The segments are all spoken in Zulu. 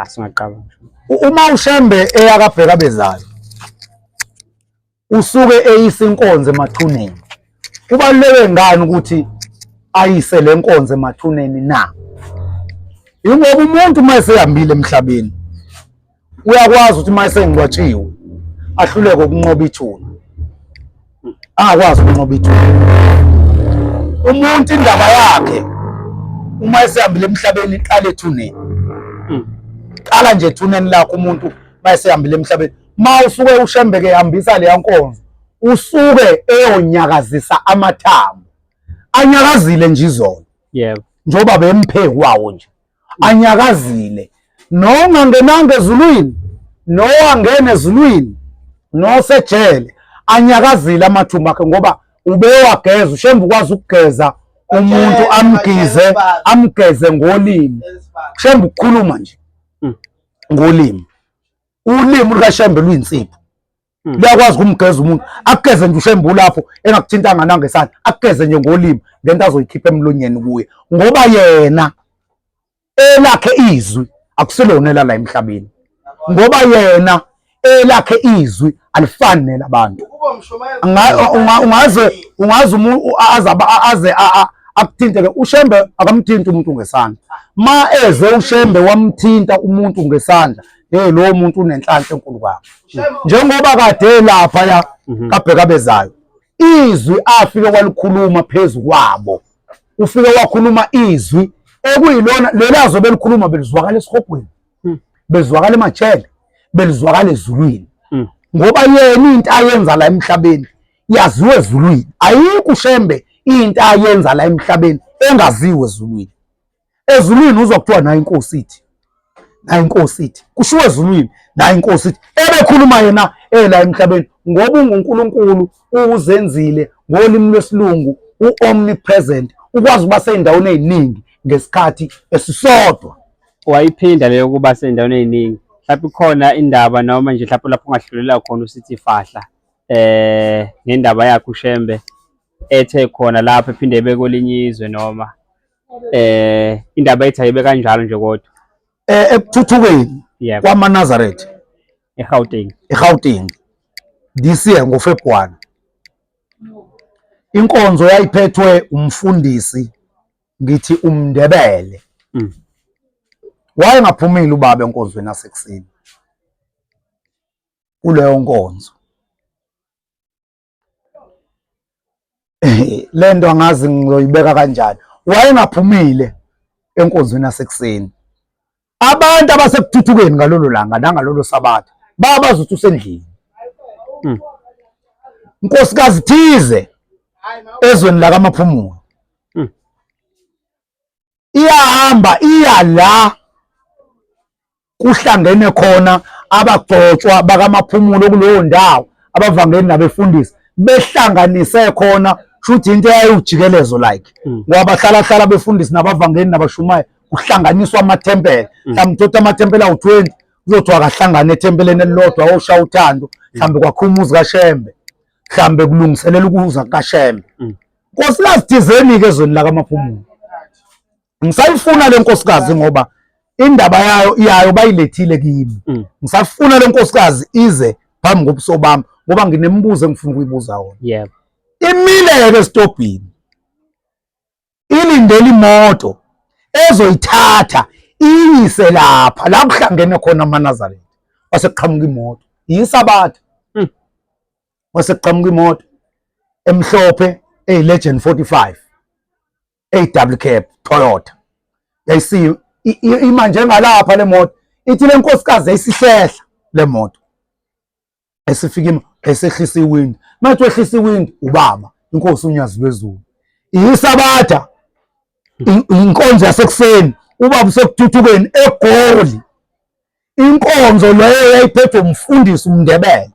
Asingaqaba. Uma uShembe eyakabheka bezayo usuke eyisa inkonzo emathuneni. Kubaluleke ngani ukuthi ayise le nkonzo emathuneni na? Ingoba umuntu mase ehambile emhlabeni uyakwazi ukuthi mase engcwatshiwe ahluleke ukunqoba ithuna. Angakwazi ukunqoba ithuna. Umuntu indaba yakhe uma esehambile emhlabeni iqala ethuneni. Qala nje ethuneni lakho umuntu mase ehambile emhlabeni. Ma usuke uShembe ke ehambisa le nkonzo usuke eyonyakazisa amathambo. Anyakazile nje izolo. Yebo. Njoba bempheki wawo nje. Anyakazile. Nongangenanga ezulwini, nowangena ezulwini, nosejele, anyakazile amathumba akhe ngoba ubewageza. uShembe ukwazi ukugeza umuntu amgeze ngolimi. uShembe ukukhuluma nje ngolimi. Ulimi lukaShembe luyinsipho. Liyakwazi ukumgeza umuntu, akugeze nje uShembe lapho engakuthintanga nangesandla, akugeze nje ngolimi ngento azoyikhipha emlonyeni kuye ngoba yena elakhe izwi akuselona la emhlabeni, ngoba yena elakhe izwi alifani nelabantu. Ungaze umuntu aze akuthinte ke uShembe akamthinta umuntu ngesandla. Ma eze uShembe wamthinta umuntu ngesandla, lo muntu unenhlanhla enkulu kabi. Njengoba kade lapha ya kabheka bezayo izwi afike kwalikhuluma phezulu kwabo. Ufike wakhuluma izwi ekuyilona lelazo belikhuluma belizwakala esihogweni, belizwakala emajele, belizwakala ezulwini. Ngoba yena into ayenza la emhlabeni yaziwe ezulwini. Ayikho uShembe into ayenza la emhlabeni engaziwe ezulwini. Ezulwini uzwa kuthiwa nayo inkosi ithi, nayo inkosi ithi, kushiwo ezulwini nayo inkosi ithi. Ebekhuluma yena la emhlabeni ngoba unguNkulunkulu uzenzile ngolimi lwesilungu u-omnipresent, ukwazi ukuba sey'ndaweni ey'ningi ngesikhathi esisodwa. Wayiphinda leyo kuba sey'ndaweni ey'ningi. Mhlawumbe khona indaba noma nje mhlawumbe lapho ungahlulela khona usithi Fahla ngendaba yakhe uShembe ethe khona lapho ephinde ebe kwelinye izwe noma indaba ethi ayibe kanjalo nje kodwa ekuthuthukeni kwamaNazaretha eGauteng this year ngoFebruary inkonzo yayiphethwe umfundisi ngithi umNdebele. Wayengaphumile ubaba enkonzweni yasekuseni kuleyo nkonzo. Lento angazi ngizoyibeka kanjani. Wayengaphumile enkonzweni yasekuseni. Abantu abasekuthuthukeni ngalolo langa nangalolo sabatha babazi ukuthi usendlini. Nkosikazi thize ezweni lakaMaphumulo iyahamba iya la kuhlangene khona abagcotshwa bakaMaphumulo kuleyo ndawo abavangeli nabefundisi behlanganise khona shuthi into eyayujikelezo like ngoba bahlala befundisi nabavangeli nabashumayo kuhlanganiswa amathempeli. Mhlawumbe uthatha amathempeli awu-20 kuzothiwa kahlangane ethempeleni elilodwa oshaya uthando, mhlawumbe kwakhumuzi kaShembe, mhlawumbe kulungiselela ukuza kaShembe. Nkosikazi thizeni ke ezweni lakaMaphumulo. Ngisayifuna le nkosikazi ngoba indaba yayo bayilethile kimi. Ngisafuna le nkosikazi ize phambi kobuso bami ngoba nginembuzo engifuna ukuyibuza wona. Yebo. Imile ke estobhini. Ilindele imoto ezoyithatha iyise lapha la kuhlangene khona amaNazaretha. Wasekuqhamuka imoto. Yisabatha. Wasekuqhamuka imoto emhlophe Legend 45. Double cab Toyota. Yayisi imanje ngalapha le moto ithi le nkosikazi ayisihlehla le moto. Esifika esehlisa iwind. Mathi wehlisa iwind ubaba inkosi uNyazi wezulu. Yisabatha. Inkonzo yasekuseni ubaba usekuthuthukeni eGoli. Inkonzo leyo yayiphethwe umfundisi umNdebele.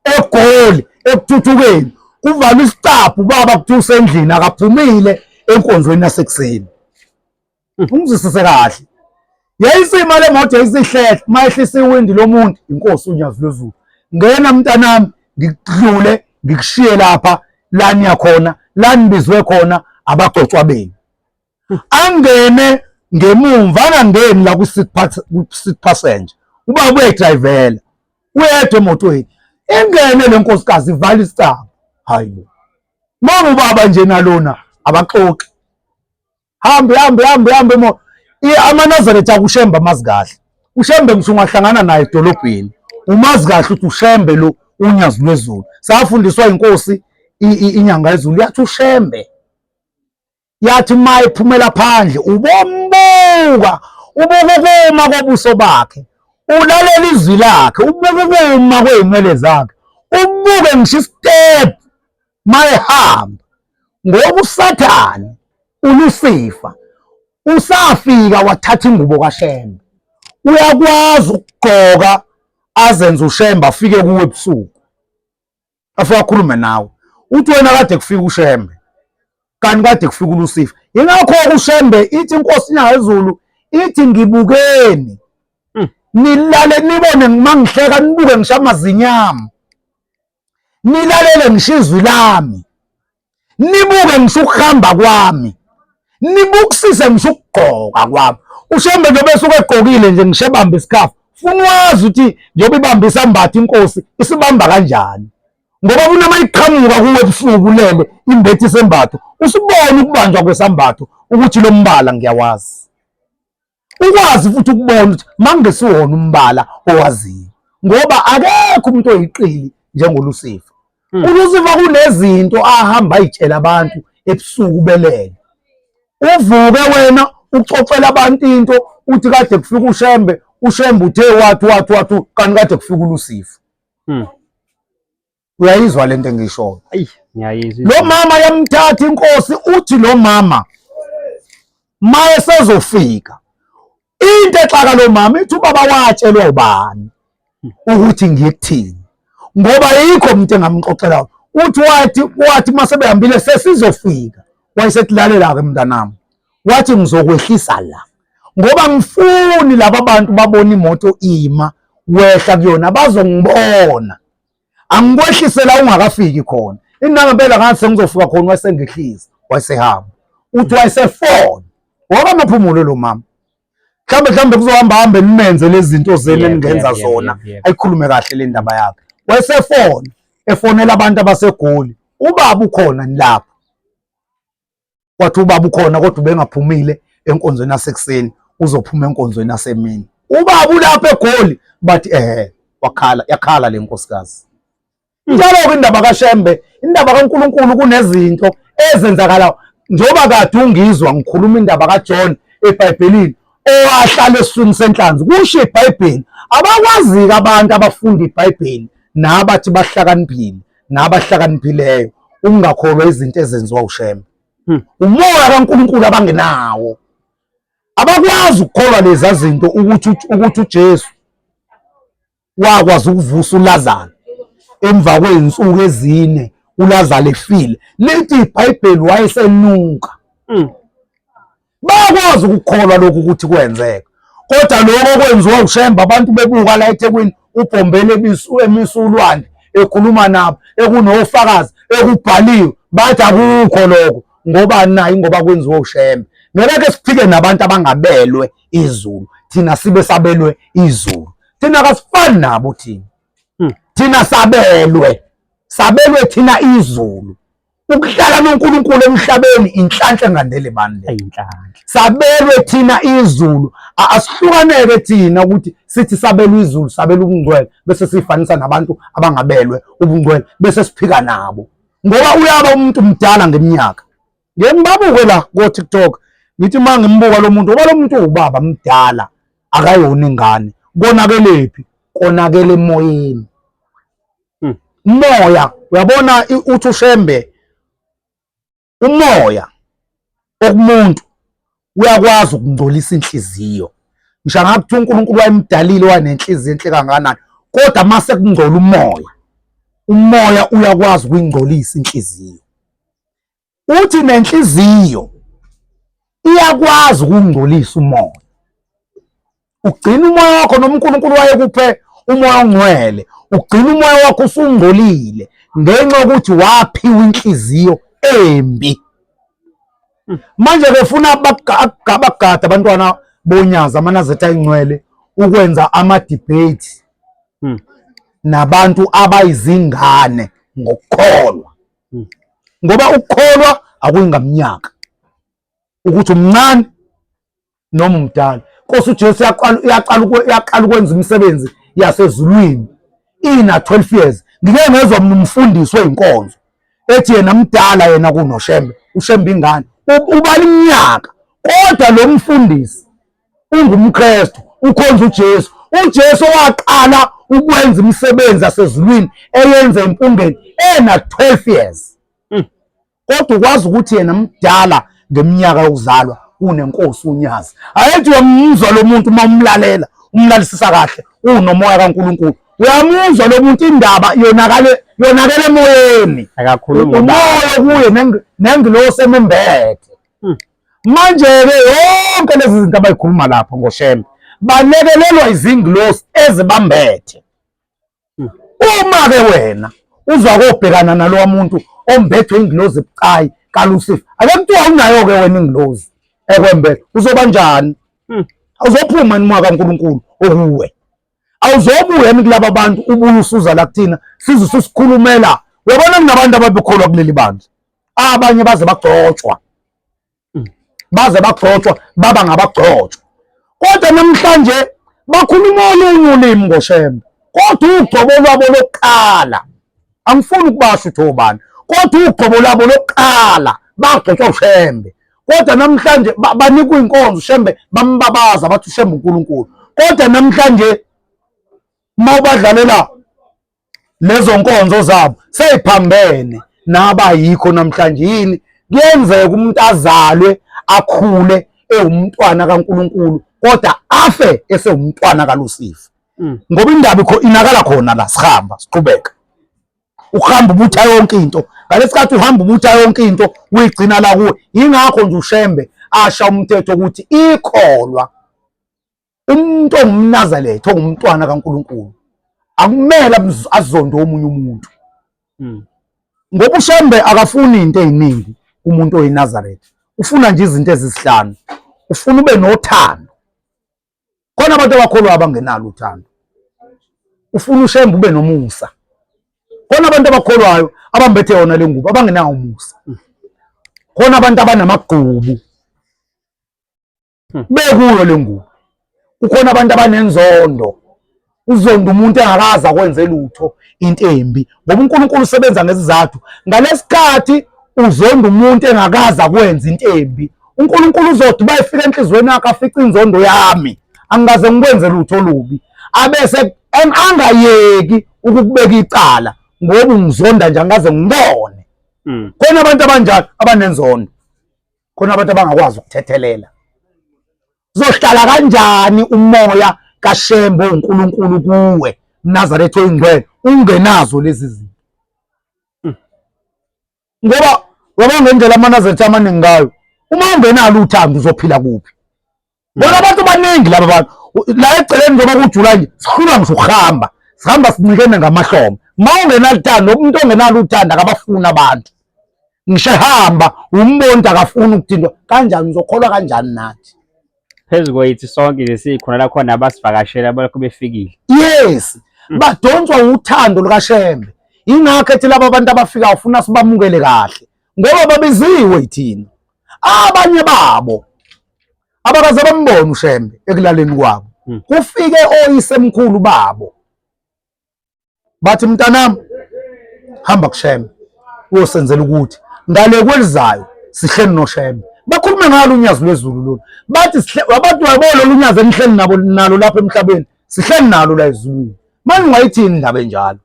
eGoli ekuthuthukeni kuvala isicaphu ubaba kuthi usendlini akaphumile enkonzweni yasekuseni. Ungizwisise kahle. Yayisima le moto yayisihlehla mayehlisa iwindi lomuntu inkosi uNyazi wezulu. Ngena mntanami ngikudlule ngikushiye lapha lani yakhona lani bizwe khona abagcotshwa benu. Angene ngemumva angangeni la ku-seat passenger, ubaba uyayidrayivela uyedwa emotweni, ingene le nkosikazi ivala isitambu. Hayibo, uma ubaba nje nalona abaxoxi, hambe amaNazaretha akuShembe amazi kahle. uShembe ngisho ungahlangana naye edolobheni umazi kahle ukuthi uShembe lo unyazi lwezulu, safundiswa inkosi inyanga yezulu yathi uShembe yathi uma iphumela phandle ubombuka ubukuma kobuso bakhe, ulalela izwi lakhe, ubukuma kwey'nwele zakhe, ubuke ngisho istep mayehamba, ngoba uSathane uLucifer usafika wathatha ingubo kaShembe. Uyakwazi ukugqoka azenze uShembe afike kuwe ebusuku, afike akhulume nawe uthi wena kade kufika uShembe kanti kade kufika uLucifer. Yingakho uShembe ithi inkosi inyanga yezulu ithi ngibukeni nilale nibone mangihleka, nibuke ngisho amazinyama, nilalele ngisho izwi lami, nibuke ngisho ukuhamba kwami, nibukisise ngisho ukugqoka kwami. uShembe njengoba esuke egqokile nje ngisho ebamba isikhafu, funa wazi ukuthi njengoba ibamba isambatho inkosi isibamba kanjani, ngoba kunama iqhamuka kuwe ebusuku lele imbethe isembatho usibone ukubanjwa kwesambatho ukuthi lo mbala ngiyawazi, ukwazi futhi ukubona ukuthi mangesiwona umbala owaziyo, ngoba akekho umuntu oyiqili njengolucifer. uLucifer kunezinto ahamba ayitshela abantu ebusuku belele, uvuke wena ucocela abantu into uthi kade kufika uShembe, uShembe uthe wathi kanti kade kufika uLucifer. Uyayizwa lento engishoyo? Ngiyayizwa. Lo mama yamthatha inkosi, uthi lo mama maye sezofika into exaka lo mama ithi ubaba watshelwa ubani ukuthi ngiyekuthini, ngoba yikho umuntu engamxoxela. Uthi wathi masebehambile sesizofika, wayesethi lalela-ke mntanami, wathi ngizokwehlisa la, ngoba ngifuni laba bantu babona imoto ima wehla kuyona bazongibona, angikwehlise la ungakafiki khona. Inangempela ngathi sengizofika khona wayesengehlisa, wayesehamba. Uthi wayesefona, ngoba amaphumulo lo mama mhlawumbe kuzohamba nimenze lezi zinto zenu eningenza zona, ayikhulume kahle le ndaba yakhe. Wayesefona efonela abantu abaseGoli, ubaba ukhona nilapho, wathi ubaba ukhona kodwa ubengaphumile enkonzweni yasekuseni, uzophuma enkonzweni yasemini. Ubaba ulapha eGoli, bathi yakhala le nkosikazi. Njalo-ke indaba kaShembe, indaba kaNkulunkulu kunezinto ezenzakalayo, njengoba kade ungizwa ngikhuluma indaba kaJohn eBhayibhelini owahlala esiswini senhlanzi. Kusho iBhayibheli abakwazi-ke abantu abafunda iBhayibheli nabathi bahlakaniphile nabahlakaniphileyo ungakholwa izinto ezenziwa uShembe. Umoya kaNkulunkulu abangenawo, abakwazi ukukholwa lezi zinto ukuthi uJesu wakwazi ukuvusa uLazaro emva kwey'nsuku ezine, uLazaro efile. Lithi iBhayibheli wayesenuka. Bayakwazi ukukholwa lokhu ukuthi kwenzeka, kodwa lokho kwenziwa uShembe abantu bebuka la eThekwini ubhombele emisa ulwandle ekhuluma nabo ekunofakazi ekubhaliwe, bathi akukho lokho. Ngoba nayi, ngoba kwenziwa uShembe. Ngeke siphike nabantu abangabelwe izulu, thina sibe sabelwe izulu. Thina kasifani nabo, thina sabelwe thina izulu. Ukuhlala noNkulunkulu emhlabeni inhlanhla engandele bani le? Sabelwe thina izulu. Asihlukaneke thina ukuthi sithi sabelwe izulu, sabelwe ubungcwele bese sifanisa nabantu abangabelwe ubungcwele bese siphika nabo, ngoba uyaba umuntu mdala ngeminyaka. Ngibabuke la ko TikTok, ngithi mangimbuka lo muntu, ngoba lo muntu ubaba mdala akayona ingane. Konakelephi? Konakele emoyeni. Umoya, uyabona uthi uShembe, umoya okumuntu uyakwazi ukungcolisa inhliziyo. Ngisho ngathi uNkulunkulu wayemdalile wanenhliziyo enhle kangakanani, kodwa mase kungcola umoya uyakwazi ukuyingcolisa inhliziyo. Uthi nenhliziyo iyakwazi ukungcolisa umoya. Ugcina umoya wakho noma uNkulunkulu wayekuphe umoya ongcwele, ugcina umoya wakho usungcolile ngenxa yokuthi waphiwa inhliziyo embi. Manje ke funa abagada abantwana bonyaza amanazeta ayingcwele ukwenza ama-debate nabantu abayizingane ngokukholwa, ngoba ukukholwa akuyingamnyaka ukuthi umncane noma umdala. Nkosi uJesu uyaqala ukwenza imisebenzi yasezulwini ina 12 years. Ngike ngezwa mina umfundisi weyinkonzo ethi yena mdala yena kunoShembe, uShembe ingane ubala iminyaka, kodwa lo mfundisi ungumKristu ukhonza uJesu. uJesu waqala ukwenza imisebenzi yasezulwini eyenza empungeni ena 12 years. Kodwa ukwazi ukuthi yena mdala ngeminyaka yokuzalwa unenkosi unyazi. Ayethi uyamuzwa lo muntu uma umlalela, umlalisisa kahle, unomoya kaNkulunkulu. Uyamuzwa lo muntu indaba yonakale emoyeni. Akakhuluma umoya kuye nengilosi emembethe. Manje ke yonke lezi zinto abayikhuluma lapho ngoShembe balekelelwa izingilosi ezibambethe. Uma ke wena uzwa kobhekana nalowa muntu ombethwe ingilozi ebucayi kaLucifer, ake kuthiwa unayo ke wena ingilozi ekwembethe, uzoba njani? Awuzophuma nima kaNkulunkulu okuwe. Awuzobuya kulaba bantu ubuye usuza la kuthina size sikhulumela. Uyabona kunabantu ababekholwa kuleli bandla, abanye baze bagcotshwa, baba ngabagcotshwa, kodwa namhlanje bakhuluma olunye ulimi ngoShembe. Kodwa ugcobo lwabo lokuqala, angifuni ukubasho ukuthi obani, kodwa ugcobo lwabo lokuqala bagcotshwa uShembe. Kodwa namhlanje banikwa inkonzo uShembe, bambabaza bathi uShembe uNkulunkulu. Kodwa namhlanje mawubadlalela lezo nkonzo zabo seyiphambene nabayikho namhlanje. Yini kuyenzeka umuntu azalwe akhule ewumntwana kaNkulunkulu kodwa afe esewumntwana kaLucifer. Ngoba indaba inakala khona la sihamba siqhubeka, uhamba ubutha yonke into, ngalesikhathi uhamba ubutha yonke into uyigcina la kuwe. Yingakho nje uShembe asha umthetho ukuthi ikholwa umuntu ongumNazaretha ongumntwana kaNkulunkulu akumele azonde omunye umuntu. Ngoba uShembe akafuni into eziningi umuntu oyinazaretha, ufuna nje izinto ezisihlanu. Ufuna ube nothando, khona abantu abakholwa abangenalo uthando. Ufuna uShembe ube nomusa, khona abantu abakholwayo abambethe yona le ngubo abangenawo umusa. Khona abantu abanamagqubu bekuyo le ngubo. Kukhona abantu abanenzondo, uzonda umuntu engakaza kwenze lutho into embi, ngoba uNkulunkulu usebenza ngesizathu. Ngalesikhathi uzonda umuntu engakaza kwenza into embi, uNkulunkulu uzothi bayifika enhlizweni yakhe afica inzondo yami, angikaze ngikwenze lutho olubi, abese angayeki ukukubeka icala ngoba ungizonda nje angikaze ngibone. Khona abantu abanjalo abanenzondo, khona abantu abangakwazi ukuthethelela. Uzohlala kanjani umoya kaShembe uNkulunkulu kuwe, Nazaretha oyingcwele, ungenazo lezi zinto? Ngoba waba ngendlela amaNazaretha amaningi ngayo, uma ungenalo uthando uzophila kuphi? Bona abantu baningi laba bantu la eceleni njengoba kuJula nje sikhuluma ngisho ukuhamba, sihamba sinikene ngamahlombe. Ma ungenalo uthando, umuntu ongenalo uthando akabafuni abantu. Ngisho ehamba umbonda akafuni ukuthindwa, kanjani uzokholwa kanjani nathi? Phezu kwethu sonke lesikhona la khona abasivakashela abalokhu befikile. Yes, badonswa uthando lukaShembe. Ingakho ethi laba abantu abafika ufuna sibamukele kahle ngoba babiziwe yithina. Abanye babo abakaze bambone uShembe ekulaleni kwabo, kufike oyisemkhulu babo bathi mntanami hamba kuShembe uyosenzela ukuthi ngale kwelizayo sihleli noShembe. Bakhuluma ngalo unyazo lwezulu lolu, bathi abantu babolo unyazo enihleli nalo lapha emhlabeni sihleli nalo la ezulwini. Manje ngayithini indaba enjalo?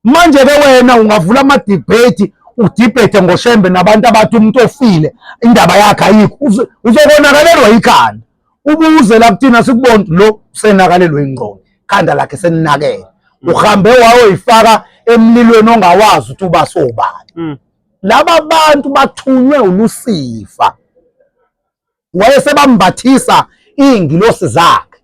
Manje ke wena ungavula ama-debate, udebate ngoShembe nabantu abathi umuntu ofile indaba yakhe ayikho, uzokonakalelwa ikhanda. Ubuze la kuthina sikubona lo senakalelwe ingqondo, ikhanda lakhe seninakele. Uhambe wayoyifaka emlilweni ongawazi ukuthi uba sobani. Laba bantu bathunywe uLucifer, wayesebambathisa ingilosi zakhe.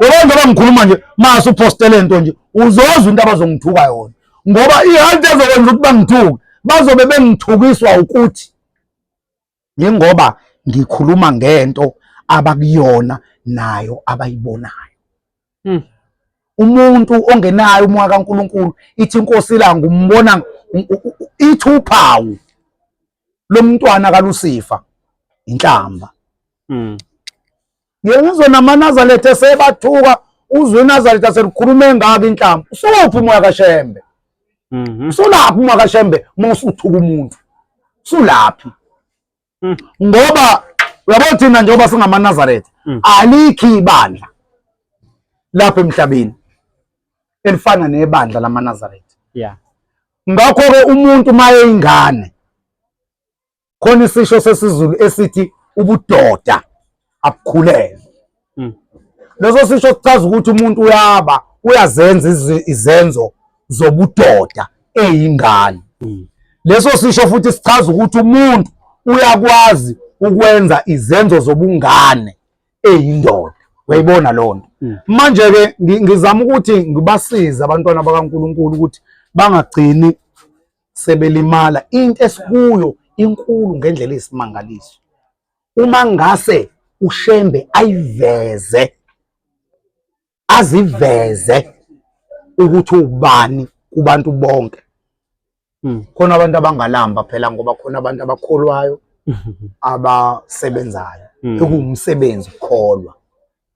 Ngoba ngikhuluma nje mase upostele into nje uzozwa into abazongithuka yona, ngoba ihanti ezokwenza ukuthi bangithuke bazobe bengithukiswa ukuthi Yingoba ngikhuluma ngento abakuyona nayo abayibonayo. Umuntu ongenayo umoya kaNkulunkulu ithi inkosi ilanga umbona ithi uphawu lomntwana kaLucifer inhlamba. Ngiyezwa namaNazaretha esebathuka uzwe iNazaretha aselikhuluma engaka inhlamba. Usuphi umoya kaShembe? Usulaphi umoya kaShembe mawusuthuka umuntu? Usulaphi? Ngoba uyabona thina njengoba singamaNazaretha alikho ibandla lapha emhlabeni elifana nebandla lamaNazaretha. Ngakho-ke umuntu maye ingane khona isisho sesiZulu esithi ubudoda abukhulelwe. Leso sisho sichaza ukuthi umuntu uyazenza izenzo zobudoda eyingane. Leso sisho futhi sichaza ukuthi umuntu uyakwazi ukwenza izenzo zobungane eyindoda. Uyayibona lonto. Manje-ke ngizama ukuthi ngibasize abantwana bakaNkulunkulu ukuthi bangagcini sebelimala. Into esikuyo inkulu ngendlela eyisimangaliso. Uma ngase uShembe aziveze ukuthi ubani kubantu bonke. Khona abantu abangalamba phela ngoba khona abantu abakholwayo abasebenzayo. Ekuwumsebenzi ukukholwa.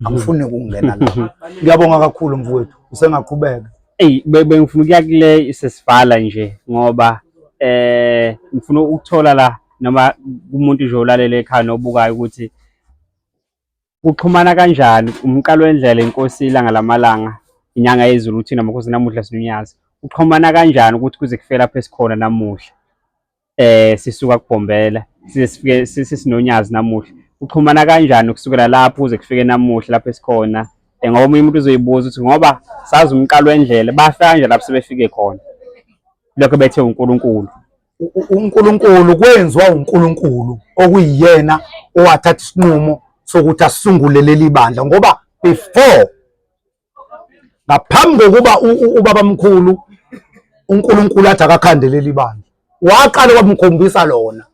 Angifuni ukungena la. Ngiyabonga kakhulu mfowethu. Usengaqhubeka. Bengifuna ukuya kule sesivala nje ngoba ngifuna ukuthola la noma umuntu nje olalela ekhaya nobukayo ukuthi kuxhumana kanjani umqalo wendlela inkosi ilanga lamalanga inyanga yezulu uthina amakhosi namuhla sinunyaza. Uxhumana kanjani ukuthi kuze kufike lapha esikhona namuhla? Sisuka kuBhombela size sifike sisinonyazi namuhla. Uxhumana kanjani ukusukela lapho uze kufike namuhla lapha esikhona? Ngoba umuntu uzoyibuza ukuthi ngoba sazi umqalo wendlela bafika kanjani lapho sebefike khona. Lokho bethe uNkulunkulu. uNkulunkulu kwenziwa uNkulunkulu okuyiyena owathatha isinqumo sokuthi asungule leli bandla ngoba before ngaphambi kokuba ubabamkhulu uNkulunkulu athi akakhande leli bandla waqala wamkhombisa lona.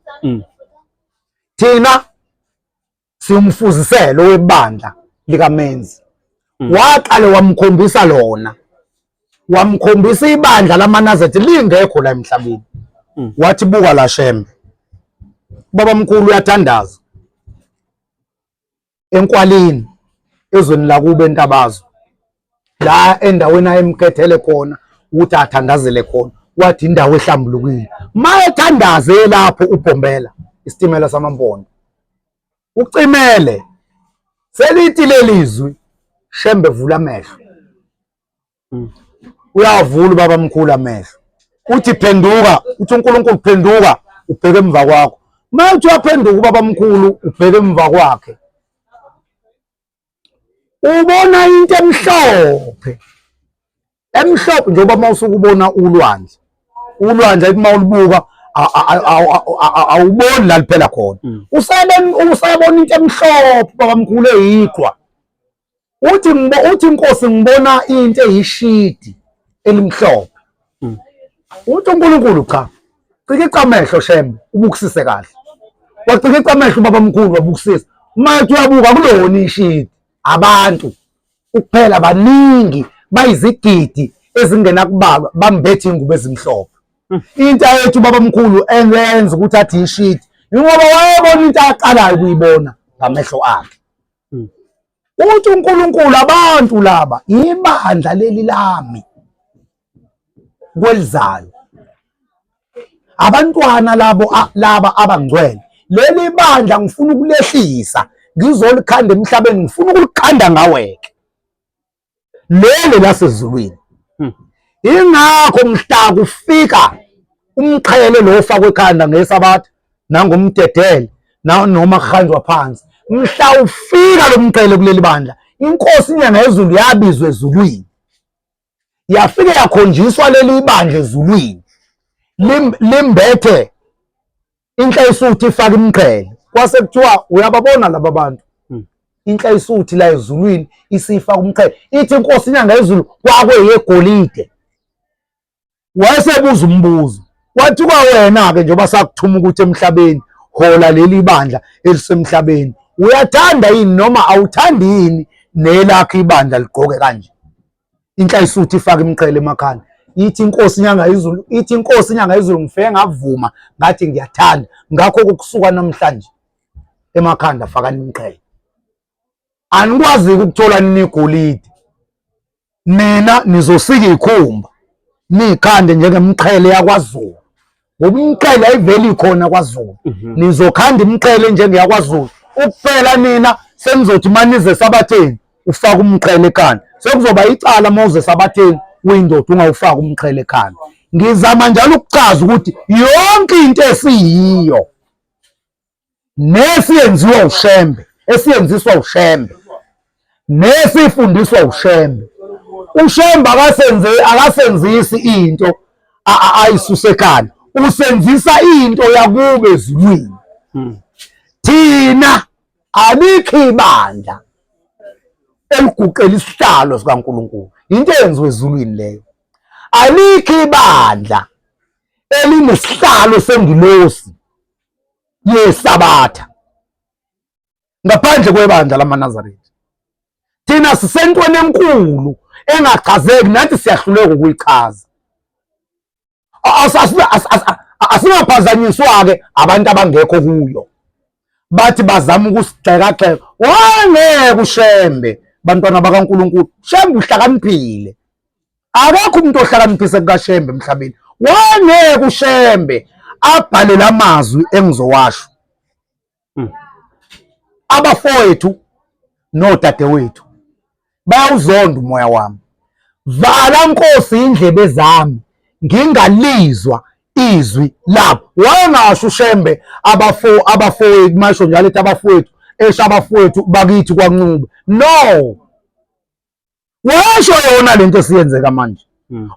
Thina siyumfuziselo webandla likaMenzi. Waqala wamkhombisa lona. Wamkhombisa ibandla lamaNazaretha lingekho la emhlabeni. Wathi buka la Shembe. Babamkhulu uyathandaza. Enkwalini ezweni lakubo eNtabazo. La endaweni ayemkhethele khona ukuthi athandazele khona. Wathi indawo ehlambulukile. Mayethandaze lapho uBhombela isitimela samampondo. Ucimele. Selithi lelizwi Shembe vula amehlo. Uyavula babamkhulu amehlo. Uthi phenduka, uthi uNkulunkulu phenduka ubheke emva kwakho. Manje uyaphenduka ubabamkhulu ubheke emva kwakhe. Ubona into emhlophe. Emhlophe njengoba mawusuka ubona ulwandle. Ulwandle ayithi mawulubuka awuboni la liphela khona. Usayabona into emhlophe babamkhulu eyiqwa. Uthi inkosi ngibona into eyishidi elimhlophe. Uthi uNkulunkulu cha. Cika amehlo Shembe ubukusise kahle. Wacika amehlo babamkhulu wabukisisa. Manje uyabuka kulona ishidi abantu ukuphela baningi bayizigidi ezingena kubalwa bambethe ingubo ezimhlophe. Into ayethu babamkhulu engenza ukuthi athi ishidi ngoba wayebona into aqalayo ukuyibona ngamehlo akhe. Uthi uNkulunkulu abantu laba ibandla leli lami kwelizayo. Abantwana laba abangcwele leli bandla ngifuna ukulehlisa ngizolikhanda emhlabeni ngifuna ukulikhanda ngaweke. Lelo lasezulwini. Ingakho mhla kufika umqhele lo ofakwe ekhanda ngesabatha nangomdedele noma kuhanjwa phansi. Mhla ufika lo mqhele kuleli bandla inkosi inyanga yezulu yabizwa ezulwini. Yafike yakhonjiswa leli bandla ezulwini. Limbethe inhla isuthi ifaka imqhele. Kwase kuthiwa uyababona laba bantu. Inhla isuthi la ezulwini isifaka umqhele. Ithi inkosi inyanga yezulu kwakuyegolide. Wayesebuza umbuzo. Wathi kwa wena ke njengoba sakuthuma ukuthi emhlabeni hola leli bandla elisemhlabeni, uyathanda yini noma awuthandi yini nelakho ibandla ligqoke kanje? Inhla isuthi ifake imqhele emakhanda, ithi inkosi inyanga izulu, ithi inkosi inyanga izulu, ngifike ngavuma ngathi ngiyathanda, ngakho ukusuka namhlanje emakhanda fakani imqhele. Anikwazi ukuthola nigolide, mina nizosika ikhumba nikhande njengemqhele yakwaZulu, ngoba imqhele ayiveli khona kwaZulu. Nizokhanda imqhele njengeyakwaZulu ukuphela, nina senizothi manize esabatheni ufaka umqhele ekhanda, sekuzoba icala mawuze esabatheni uyindoda ungawufaka umqhele ekhanda. Ngizama njalo ukuchaza ukuthi yonke into esiyiyo nesiyenziwa uShembe, esiyenziswa uShembe, nesifundiswa uShembe. uShembe akasenzisi into ayisuse ekhanda, usenzisa into yakube ezulwini. Thina alikho ibandla eliguqela isihlalo sikaNkulunkulu, into eyenziwe ezulwini leyo. Alikho ibandla elinesihlalo sengilosi yesabatha ngaphandle kwebandla lamaNazaretha. Thina sisentweni enkulu engachazeki, nathi siyahluleka ukuyichaza. Asingaphazanyiswa-ke abantu abangekho kuyo, bathi bazama ukusigxeka-gxeka. Wangeke uShembe, bantwana bakaNkulunkulu, Shembe uhlakaniphile, akekho umuntu ohlakaniphise kukaShembe emhlabeni. Wangeke uShembe abhale la mazwi engizowasho. Abafowethu nodadewethu bayawuzonda umoya wami. Vala Nkosi indlebe zami ngingalizwa izwi labo. Wangasho uShembe abafowethu, masho njalo ethi abafowethu, esho abafowethu bakithi kwaNcube. No, washo yona lento esiyenzeka manje,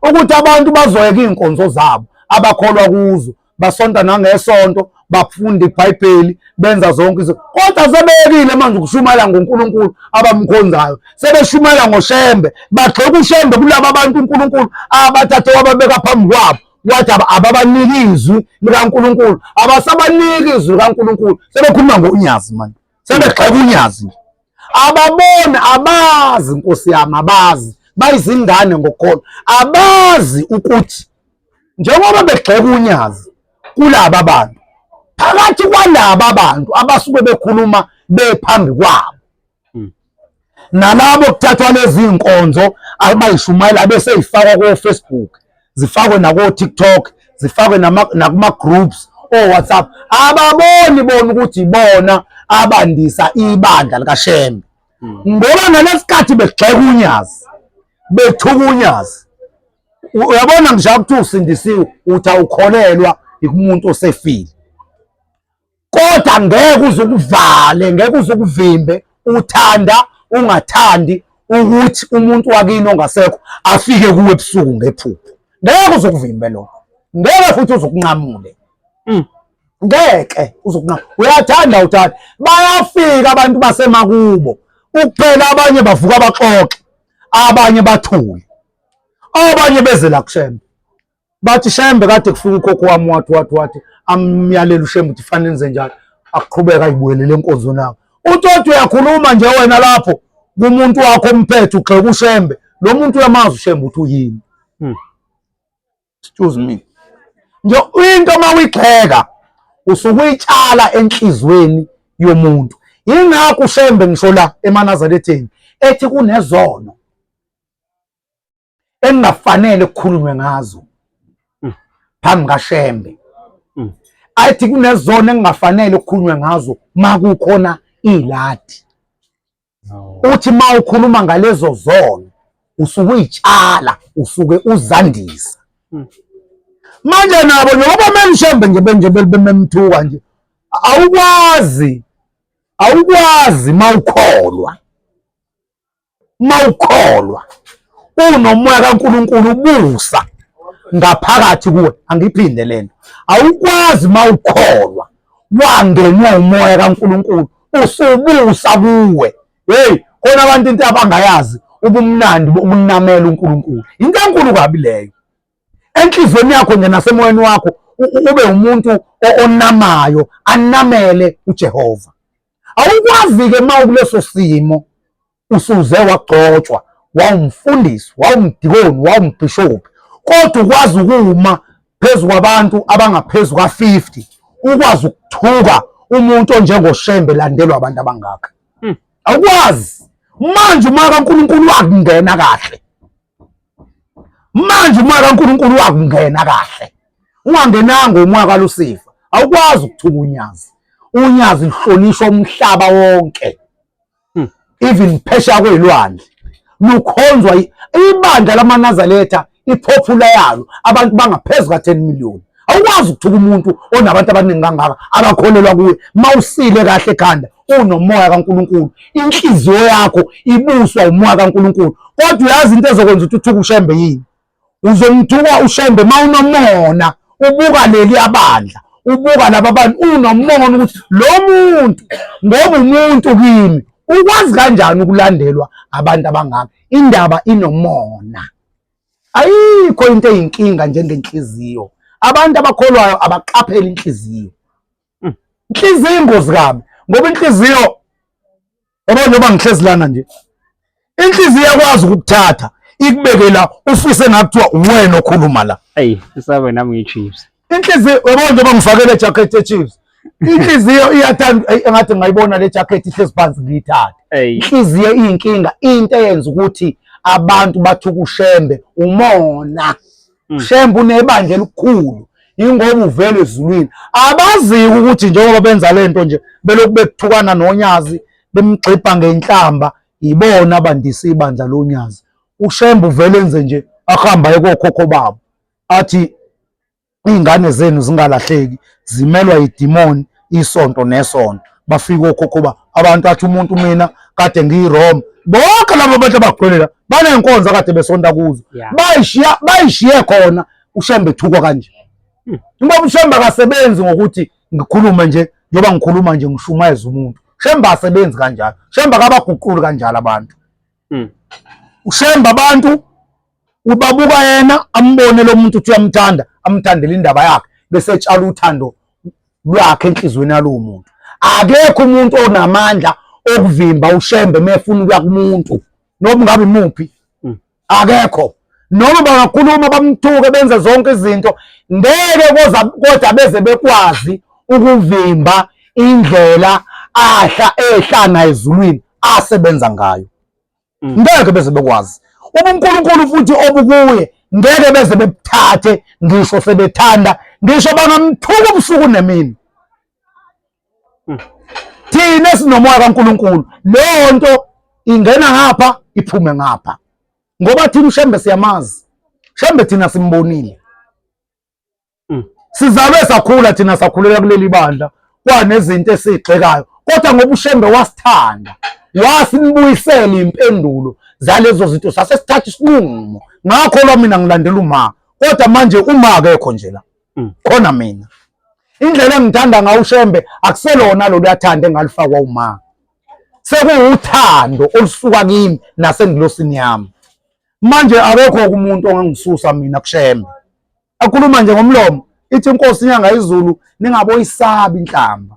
ukuthi abantu bazoyeka iy'nkonzo zabo abakholwa kuzo, basonta nangesonto, bafunda iBhayibheli, benza zonke izinto, kodwa sebeyekile manje ukushumayela ngoNkulunkulu abamkhonzayo. Sebeshumayela ngoShembe, bagxeka uShembe kulaba abantu uNkulunkulu abathathe wababeka phambi kwabo, wathi ababaniki izwi likaNkulunkulu, abasabaniki izwi likaNkulunkulu. Sebekhuluma ngonyazi manje, sebegxeka unyazi nje. Ababona, abazi Nkosi yami, abazi, bayizingane ngokukholwa, abazi ukuthi njengoba begxeka unyazi kulaba bantu, phakathi kwalaba bantu abasuke bekhuluma bephambi kwabo, nalabo kuthathwa lezi nkonzo abayishumayela bese yifakwa ko-Facebook, zifakwe nako-TikTok, zifakwe nakuma-groups o-WhatsApp, ababoni bona ukuthi bona abandisa ibandla likaShembe. Ngoba ngalesikhathi begxeka unyazi, bethuka unyazi, uyabona ngisho ukuthi usindisiwe, uthi awukholelwa ikumuntu osefile, kodwa ngeke uze ukuvale, ngeke uze ukuvimbe, uthanda ungathandi ukuthi umuntu wakini ongasekho afike kuwe ebusuku ngephupho. Ngeke uze ukuvimbe lokho, ngeke futhi uze ukunqamule. Ngeke uzokunqama. Uyathanda uthanda, bayafika abantu basemakubo ukuphela, abanye bavuka baxoxe, abanye bathule, abanye beze la kuShembe bathi Shembe kade kufika ukhokho wami wathi amyalela uShembe ukuthi fanele enze njalo, akuqhubeka ayibuyelele enkonzweni yakho. Uthi uyakhuluma nje wena lapho kumuntu wakho omphethe ugxeka uShembe, lo muntu uyamazi uShembe uthi uyini. Excuse me, nje into mawuyigxeka usuke uyitshala enhlizweni yomuntu. Yingakho uShembe ngisho la emaNazaretheni ethi kunezono engafanele kukhulunywe ngazo phambi kaShembe, athi kunezono engafanele kukhulunywe ngazo makukhona iladi. Uthi mawukhuluma ngalezo zono usuke uyitshala, usuke uzandisa. Manje nabo njengoba memShembe nje bememthuka nje, awukwazi mawukholwa unomoya kaNkulunkulu ubusa ngaphakathi kuwe. Angiphinde lento, awukwazi mawukholwa wangenwa umoya kaNkulunkulu usubusa kuwe. Hey, khona abantu into abangayazi ubumnandi bokunamela uNkulunkulu, into enkulu kabi leyo. Enhlizweni yakho nje nasemoyeni wakho ube umuntu onamayo, anamele uJehova. Awukwazi-ke uma ukuleso simo usuze wagcotshwa, wawumfundisi, wawumdikoni, wawumbhishophi, kodwa ukwazi ukuma phezu kwabantu abangaphezu ka-50, ukwazi ukuthuka umuntu onjengoShembe landelwa abantu abangaka. Awukwazi. Manje umoya kaNkulunkulu wakungena kahle. Manje umoya kaNkulunkulu wakungena kahle. Ungangenanga umoya kaLucifer, awukwazi ukuthuka unyazi. Unyazi lihlonishwa umhlaba wonke. Even phesheya kwezilwandle. Lukhonzwa ibandla lamaNazaretha, ipopular yalo, abantu bangaphezu ka-10 million. Awukwazi ukuthuka umuntu onabantu abaningi kangaka abakholelwa kuye. Mawusile kahle ekhanda, unomoya kaNkulunkulu, inhliziyo yakho ibuswa umoya kaNkulunkulu. Kodwa uyazi into ezokwenza ukuthi uthuke uShembe yini? Uzomthuka uShembe mawunomona, ubuka leli abandla, ubuka laba abantu, unomona ukuthi lo muntu ngoba umuntu kimi ukwazi kanjani ukulandelwa abantu abangaka. Indaba inomona. Ayikho into eyinkinga njengenhliziyo. Abantu abakholwayo abaqaphela inhliziyo. Inhliziyo ingozi kabi, ngoba inhliziyo njengoba ngihlezi lana nje, inhliziyo yakwazi ukuthatha ikubekela ufise ngakuthiwa uwena okhuluma la. Isabe nami ngiyiChiefs. Inhliziyo njengoba ngifakele jacket eChiefs. Inhliziyo iyathanda engathi ngayibona le jacket ihlezi phansi ngiyithatha. Inhliziyo iyinkinga, into eyenza ukuthi abantu bathuka uShembe umona. uShembe unebandla elikhulu, ingoba uvele ezulwini. Abazi ukuthi njengoba benza lento nje belokhu bekuthukana noNyazi, bemgxibha ngenhlamba, ibona abandisa ibandla loNyazi. uShembe uvele enze nje ahamba ekokhokho babo, athi ingane zenu zingalahleki, zimelwa idimoni, isonto nesonto. Bafika okhokho abantu athi umuntu mina kade ngiyiRoma. Bonke labo bantu abagcwelela banenkonzo kade besonta kuzo, bayishiye khona uShembe ethukwa kanje. Ngoba uShembe akasebenzi ngokuthi ngikhulume nje, njengoba ngikhuluma nje ngishumayeza umuntu. uShembe asebenzi kanjalo, uShembe akabaguquli kanjalo abantu. uShembe abantu ubabuka yena, ambone lo muntu uthi uyamthanda, amthandele indaba yakhe, bese etshala uthando lwakhe enhlizweni yalowo muntu. Akekho umuntu onamandla okuvimba uShembe mefuna ukuya kumuntu, noma ngabe imuphi. Akekho. Noma bangakhuluma bamthuke benze zonke izinto, ngeke kodwa beze bekwazi ukuvimba indlela ehlana ezulwini asebenza ngayo. Ngeke beze bekwazi. uNkulunkulu futhi obukuye ngeke beze bebuthathe, ngisho sebethanda, ngisho bangamthuka ubusuku nemini. Thina sinomoya kaNkulunkulu, leyo nto ingena ngapha iphume ngapha, ngoba thina uShembe siyamazi. uShembe thina simbonile, sizalwe sakhula, thina sakhulela kuleli bandla, kwanezinto esizigxekayo, kodwa ngoba uShembe wasithanda, wasinibuyisela impendulo zalezo zinto, sasesithatha isinqumo. Ngakho mina ngilandela uma, kodwa manje uma akekho nje la, khona mina. Indlela engithanda ngawo uShembe akuselona lo luyathanda engalifakwa uma, sekuwuthando olusuka kimi nasengilosini yami. Manje akekho umuntu ongangisusa mina kuShembe. Akhuluma nje ngomlomo, ithi inkosi inyanga izulu ningaboyisabi inhlamba.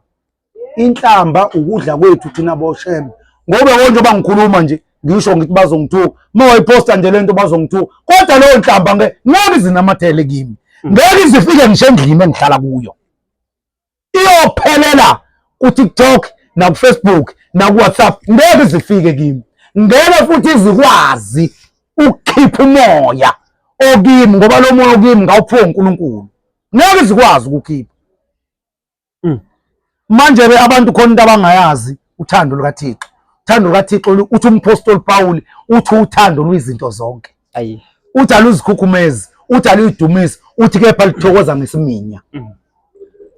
Inhlamba ukudla kwethu thina boShembe, ngoba njengoba ngikhuluma nje ngisho ngithi bazongithuka, uma wayiposta nje lento bazongithuka, kodwa leyo nhlamba ngeke izinamathele kimi, ngeke izifike ngisho endlini engihlala kuyo. Iyophelela kuTikTok nakuFacebook nakuWhatsApp, ngeke izifike kimi. Ngeke futhi izikwazi ukukhipha umoya okimi, ngoba lo moya okimi ngawuphiwe uNkulunkulu. Ngeke izikwazi ukukhipha. Manje-ke abantu khona into abangayazi uthando lukaThixo. Uthando lukaThixo uthi umpostoli Paul uthi uthando lwizinto zonke. Uthi aluzikhukhumezi, uthi aluyidumisi, uthi kepha lithokoza ngesiminya.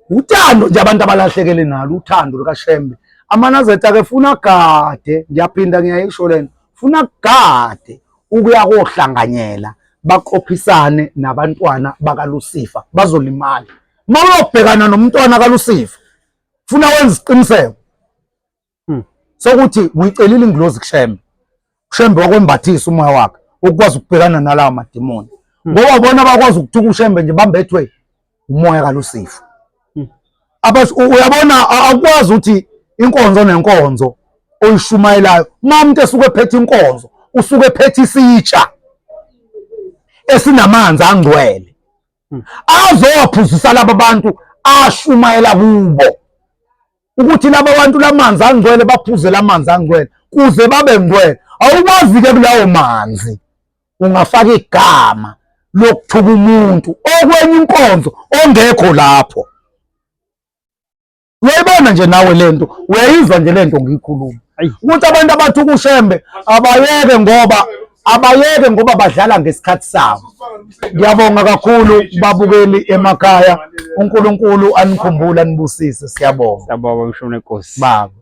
Uthando nje abantu abalahlekele nalo, uthando lukaShembe. AmaNazaretha-ke funa gade, ngiyaphinda ngiyayisho lento, funa gade ukuya kohlanganyela, baqophisane nabantwana bakaLucifer, bazolimala. Uma uyobhekana nomntwana kaLucifer, funa wenza isiqiniseko sokuthi uyicelile ingilozi kuShembe. uShembe wakwembathisa umoya wakhe ukwazi ukubhekana nalawa madimoni, ngoba bona bakwazi ukuthuka uShembe nje bambethwe umoya kaLucifer. Uyabona akwazi ukuthi inkonzo nenkonzo oyishumayelayo uma umuntu esuke ephethe inkonzo usuke ephethe isitsha esinamanzi angcwele azowaphuzisa laba bantu ashumayela kubo ukuthi laba bantu lamanzi angcwele baphuze lamanzi angcwele kuze babe ngcwele. Awukwazi ke kulawo manzi ungafaka igama lokuthuka umuntu okwenye inkonzo ongekho lapho. Uyayibona nje nawe lento, uyayizwa nje lento ngiyikhuluma ukuthi abantu abathuka uShembe abayeke ngoba badlala ngesikhathi sabo. Ngiyabonga kakhulu babukeli emakhaya. uNkulunkulu anikhumbule anibusise. Siyabonga. Siyabonga mshumane Nkosi. Baba.